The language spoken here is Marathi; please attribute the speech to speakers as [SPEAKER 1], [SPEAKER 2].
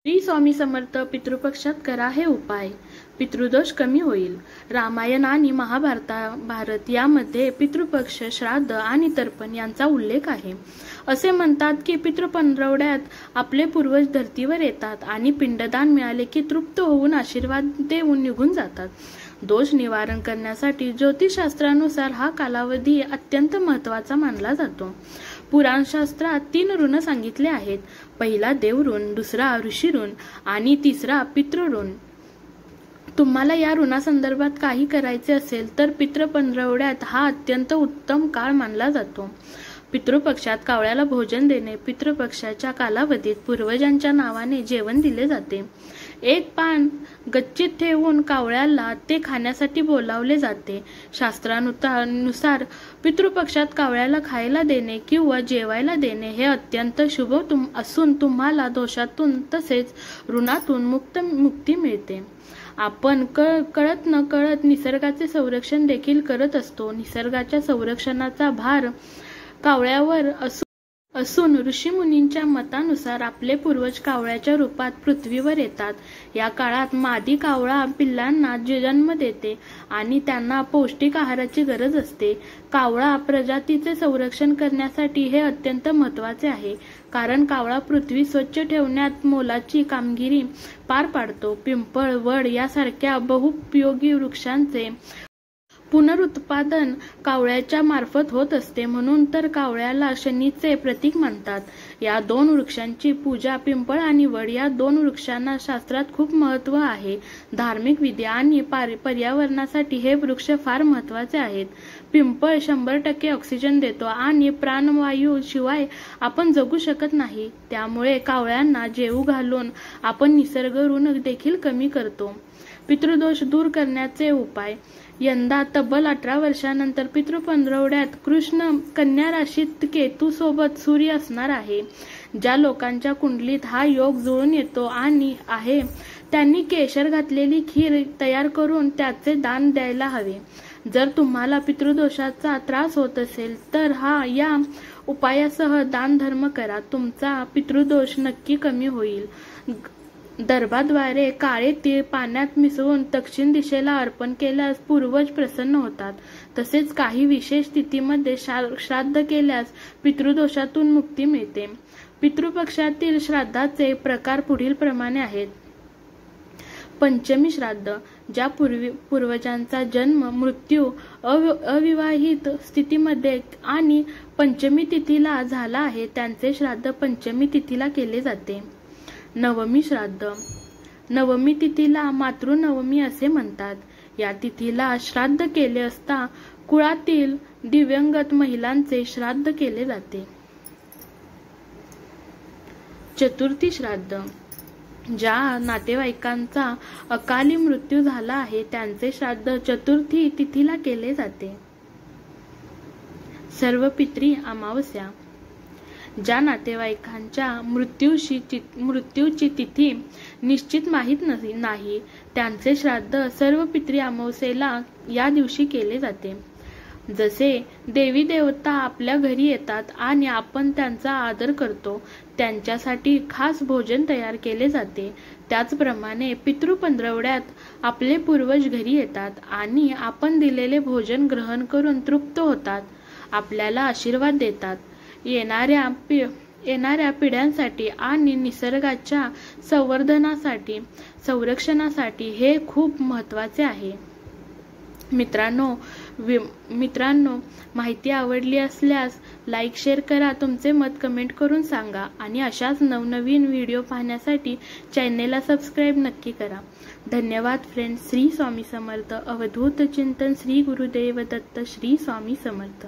[SPEAKER 1] श्री स्वामी समर्थ. पितृपक्षात करा हे उपाय, पितृदोष कमी होईल. रामायण आणि भारत यामध्ये पितृपक्ष, श्राद्ध आणि तर्पण यांचा उल्लेख आहे. असे म्हणतात की पितृपंधरवड्यात आपले पूर्वज धर्तीवर येतात आणि पिंडदान मिळाले की तृप्त होऊन आशीर्वाद देऊन निघून जातात. दोष निवारण करण्यासाठी ज्योतिषशास्त्रानुसार हा कालावधी अत्यंत महत्त्वाचा मानला जातो. पुराणशास्त्रात 3 ऋण सांगितले आहेत. पहिला देवऋण, दुसरा ऋषी ऋण आणि तिसरा पितृऋण. तुम्हाला या ऋणासंदर्भात काही करायचे असेल तर पितृपंधरवड्यात हा अत्यंत उत्तम काळ मानला जातो. पितृपक्षात कावळ्याला भोजन देणे. पितृपक्षाच्या कालावधीत पूर्वजांच्या नावाने जेवण दिले जाते. एक पान गच्चीत ठेवून कावळ्याला ते खाण्यासाठी बोलावले जाते. शास्त्रानुसार पितृपक्षात कावळ्याला खायला देणे किंवा जेवायला देणे हे अत्यंत शुभ असून तुम्हाला दोषातून तसेच ऋणातून मुक्ती मिळते. आपण कळत न कळत निसर्गाचे संरक्षण देखील करत असतो. निसर्गाच्या संरक्षणाचा भार कावळ्यावर असून ऋषीमुनींच्या मतानुसार आपले पूर्वज कावळ्याच्या रूपात पृथ्वीवर येतात. या काळात मादी कावळा पिल्लांना जन्म देते आणि त्यांना पौष्टिक आहाराची गरज असते. कावळा प्रजातीचे संरक्षण करण्यासाठी हे अत्यंत महत्त्वाचे आहे, कारण कावळा पृथ्वी स्वच्छ ठेवण्यात मोलाची कामगिरी पार पाडतो. पिंपळ, वड यासारख्या बहुपयोगी वृक्षांचे पुनरुत्पादन कावळ्याच्या मार्फत होत असते, म्हणून तर कावळ्याला शनीचे प्रतीक मानतात. या 2 वृक्षांची पूजा, पिंपळ आणि वड या 2 वृक्षांना शास्त्रात खूप महत्त्व आहे. धार्मिक विधी आणि पर्यावरणासाठी हे वृक्ष फार महत्त्वाचे आहेत. पिंपळ 100% ऑक्सिजन देतो आणि प्राणवायू शिवाय आपण जगू शकत नाही. त्यामुळे कावळ्यांना जेवू घालून आपण निसर्ग ऋण देखील कमी करतो. पितृदोष दूर करण्याचे उपाय. यंदा तब्बल 18 वर्षांनंतर पितृपंधरवड्यात कृष्ण कन्या राशीत केतू सोबत सूर्य असणार आहे. ज्या लोकांच्या कुंडलीत हा योग जुळून येतो आणि आहे त्यांनी केशर घातलेली खीर तयार करून त्याचे दान द्यायला हवे. जर तुम्हाला पितृदोषाचा त्रास होत असेल तर या उपायासह दान धर्म करा. तुमचा पितृदोष नक्की कमी होईल. दर्भाद्वारे काळे तीळ पाण्यात मिसळून दक्षिण दिशेला अर्पण केल्यास पूर्वज प्रसन्न होतात. तसेच काही विशेष तिथीमध्ये श्राद्ध केल्यास पितृदोषातून मुक्ती मिळते. पितृपक्षातील श्राद्धाचे प्रकार पुढील प्रमाणे आहेत. पंचमी श्राद्ध. ज्या पूर्वजांचा जन्म, मृत्यू अविवाहित स्थितीमध्ये आणि पंचमी तिथीला झाला आहे त्यांचे श्राद्ध पंचमी तिथीला केले जाते. नवमी श्राद्ध. नवमी तिथीला मातृनवमी असे म्हणतात. या तिथीला श्राद्ध केले असता कुळातील दिव्यंगत महिलांचे श्राद्ध केले जाते. चतुर्थी श्राद्ध. ज्या नातेवाईकांचा अकाली मृत्यू झाला आहे त्यांचे श्राद्ध चतुर्थी तिथीला केले जाते. सर्वपित्री अमावस्या. ज्या नातेवाईकांच्या मृत्यूची तिथी निश्चित माहीत नाही त्यांचे श्राद्ध सर्वपित्री अमावस्येला या दिवशी केले जाते. जसे देवी देवता आपल्या घरी येतात आणि आपण त्यांचा आदर करतो, त्यांच्यासाठी खास भोजन तयार केले जाते. त्याचप्रमाणे पितृपंधरवड्यात आपले पूर्वज घरी येतात आणि आपण दिलेले भोजन ग्रहण करून तृप्त होतात, आपल्याला आशीर्वाद देतात. येणाऱ्या पिढ्यांसाठी आणि निसर्गाच्या संरक्षणासाठी हे खूप महत्त्वाचे आहे. मित्रांनो, माहिती आवडली असल्यास लाईक, शेअर करा. तुमचे मत कमेंट करून सांगा आणि अशाच नवनवीन व्हिडिओ पाहण्यासाठी चॅनेलला सबस्क्राईब नक्की करा. धन्यवाद फ्रेंड्स. श्री स्वामी समर्थ. अवधूत चिंतन. श्री गुरुदेव दत्त. श्री स्वामी समर्थ.